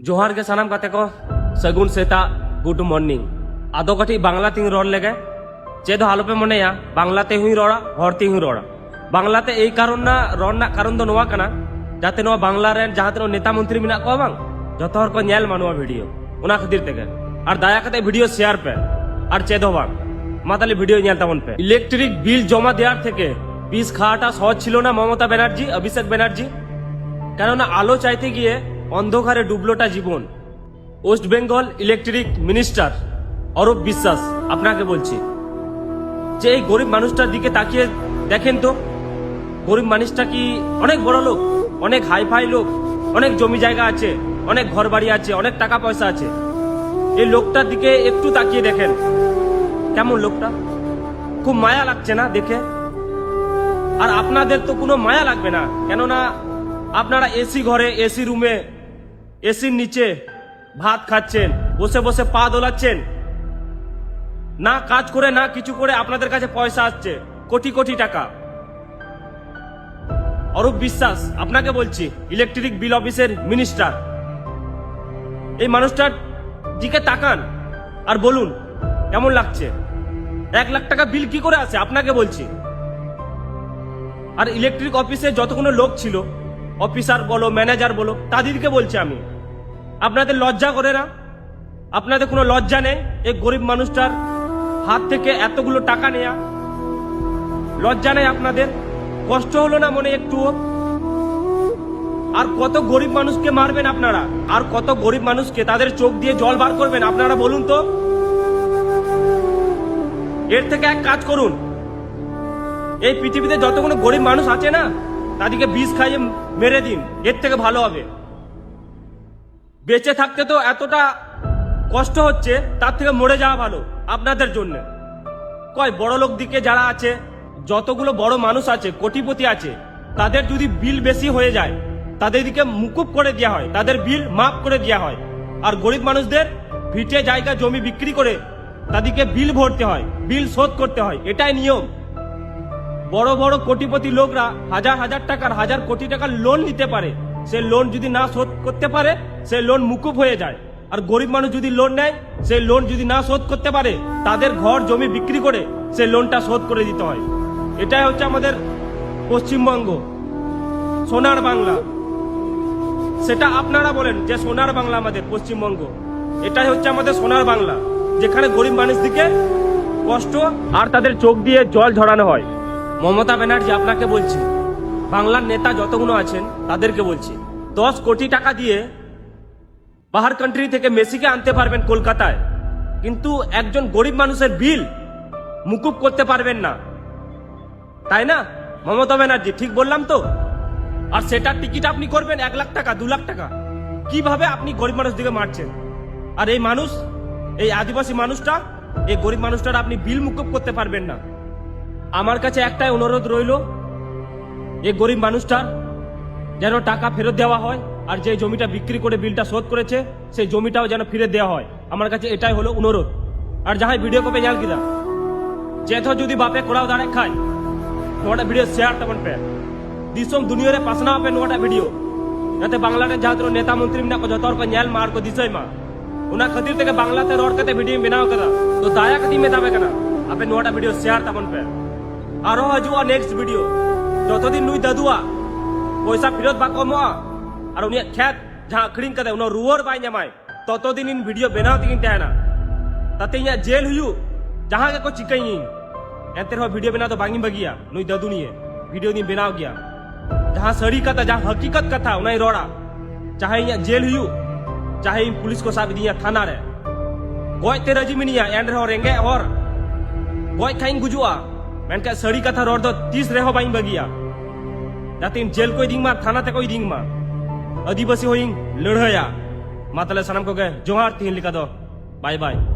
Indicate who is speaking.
Speaker 1: जोहार के सनम कते को सगुन सेता गुड मॉर्निंग आदो कटी बांग्ला तिंग रोड लेगे चेदो हालोपे मने या बांग्लाते हुई रोड़ा हरती हुई रोड़ा बांग्लाते ए कारण ना रोना कारण दो नोवा कना जाते नोवा बांग्ला रेन जहां ते नेता मंत्री मिना को बांग जतो हर को नेल मानुवा वीडियो उना खातिर तेगे और दया कते वीडियो शेयर पे और चेदो बांग माताली वीडियो नेल ताबन पे इलेक्ट्रिक बिल जमा देওয়ার থেকে বিষ খাওয়াটা সহজ ছিল না মমতা ব্যানার্জি অভিষেক ব্যানার্জি কেননা আলো চাইতে গিয়ে অন্ধকারে ডুবলোটা জীবন west Bengal electric minister Arup Biswas আপনাকে বলছি যে এই গরিব মানুষটার দিকে তাকিয়ে দেখেন তো গরিব মানুষটা কি অনেক বড় লোক অনেক হাইফাই লোক অনেক জমি জায়গা আছে অনেক ঘরবাড়ি আছে অনেক টাকা পয়সা আছে এই লোকটার দিকে একটু তাকিয়ে দেখেন কেমন লোকটা খুব মায়া লাগছে না দেখে আর আপনাদের তো কোনো মায়া লাগবে না কেননা আপনারা এসি ঘরে এসি রুমে এসির নিচে ভাত খাচ্ছেন বসে বসে পা দোলাচ্ছেন না কাজ করে না কিছু করে আপনাদের কাছে পয়সা আসছে কোটি কোটি টাকা অরূপ বিশ্বাস আপনাকে বলছি ইলেকট্রিক বিল অফিসের মিনিস্টার এই মানুষটার দিকে তাকান আর বলুন কেমন লাগছে 1 লাখ টাকা বিল কি করে আসে আপনাকে বলছি আর ইলেকট্রিক অফিসে যতগুলো লোক ছিল অফিসার বলো ম্যানেজার বলো তাদেরকে বলছি আমি আপনাদের লজ্জা করে না আপনাদের কোনো লজ্জা নেই এই গরিব মানুষটার হাত থেকে এতগুলো টাকা নেয়া লজ্জা নেই আপনাদের কষ্ট হলো না মনে একটু আর কত গরিব মানুষকে মারবেন আপনারা আর কত গরিব মানুষকে তাদের চোখ দিয়ে জল বার করবেন আপনারা বলুন তো এর থেকে এক কাজ করুন এই পৃথিবীতে যতগুলো গরিব মানুষ আছে না তাদেরকে বিষ খাইয়ে মেরে দিন এর থেকে ভালো হবে বেঁচে থাকতে তো এতটা কষ্ট হচ্ছে তার থেকে মরে যাওয়া ভালো আপনাদের জন্য কয় বড় লোক দিকে যারা আছে যতগুলো বড় মানুষ আছে কোটিপতি আছে তাদের যদি বিল বেশি হয়ে যায় তাদেরকে মুকুব করে দেওয়া হয় তাদের বিল মাফ করে দেওয়া হয় আর গরিব মানুষদের ভিটে জায়গা জমি বিক্রি করে তাদেরকে বিল ভরতে হয় বিল শোধ করতে হয় এটাই নিয়ম বড় বড় কোটিপতি লোকরা হাজার হাজার টাকার হাজার কোটি টাকার লোন নিতে পারে সে লোন যদি না শোধ করতে পারে সে লোন মুকুব হয়ে যায় আর গরিব মানুষ যদি লোন নেয় সে লোন যদি না শোধ করতে পারে তাদের ঘর জমি বিক্রি করে সে লোনটা শোধ করে দিতে হয় এটাই হচ্ছে আমাদের পশ্চিমবঙ্গ সোনার বাংলা সেটা আপনারা বলেন যে সোনার বাংলা আমাদের পশ্চিমবঙ্গ এটাই হচ্ছে আমাদের সোনার বাংলা যেখানে গরিব মানুষদিকে কষ্ট আর তাদের চোখ দিয়ে জল ঝরানো হয় মমতা ব্যানার্জি আপনাকে বলছি বাংলার নেতা যতগুলো আছেন তাদেরকে বলছি 10 কোটি টাকা দিয়ে বাহার কান্ট্রি থেকে মেসিকে আনতে পারবেন কলকাতায় কিন্তু একজন গরিব মানুষের বিল মুকুব করতে পারবেন না তাই না মমতা ব্যানার্জি ঠিক বললাম তো আর সেটার টিকিট আপনি করবেন 1 লাখ টাকা 2 লাখ টাকা কিভাবে আপনি গরিব মানুষ দিকে মারছেন আর এই মানুষ এই আদিবাসী মানুষটা এই গরিব মানুষটার আপনি বিল মুকুব করতে পারবেন না আমার কাছে একটাই অনুরোধ রইল এই গরিব মানুষটার যেন টাকা ফেরত দেওয়া হয় আর যে জমিটা বিক্রি করে বিলটা শোধ করেছে সেই জমিটাও যেন ফিরে দেওয়া হয় আমার কাছে এটাই হলো অনুরোধ আর যাহাই ভিডিও কপে জাল কিনা যেথো যদি বাপে কোড়াও দাঁড়ে খায় নোটা ভিডিও শেয়ার তখন পে দিশম দুনিয়ারে পাসনা पे নোটা ভিডিও যাতে বাংলাতে যাত্র নেতা মন্ত্রী না को जतोर को न्याल मार को दिसय मा उना खातिर থেকে বাংলাতে রড কতে ভিডিও বেনাও করা তো দায়া কতি মেতাবে কেনা আপে নোটা ভিডিও শেয়ার তখন পে আরো হাজুয়া নেক্সট ভিডিও যতদিন নুই দাদুয়া পয়সা ফেরত বা কমা আর উনি খেত যা আখড়িং কদে উনো রুয়ার বাই জামাই ততদিন ইন ভিডিও বেনাও তিন তেনা তাতে ইয়া জেল হুয়ু जहां के को चिकई एंतर हो वीडियो बना तो बांगी बगिया नुई ददु नहीं है वीडियो नहीं बनाओ गया जहां सड़ी कथा जहां हकीकत कथा उन्हें रोड़ा चाहे यहाँ जेल हुई चाहे पुलिस को साथ दिया थाना रे गोय तेरा जी मिनिया एंडर हो रेंगे और गोय खाइन गुजुआ मैंने कहा सड़ी कथा रोड दो 30 रहो बांगी बगिया जाते जेल कोई दिंग मा थाना ते कोई दिंग मा आदिवासी होइंग लड़हया मातले सनम को गए जोहार तीन लिखा दो बाय बाय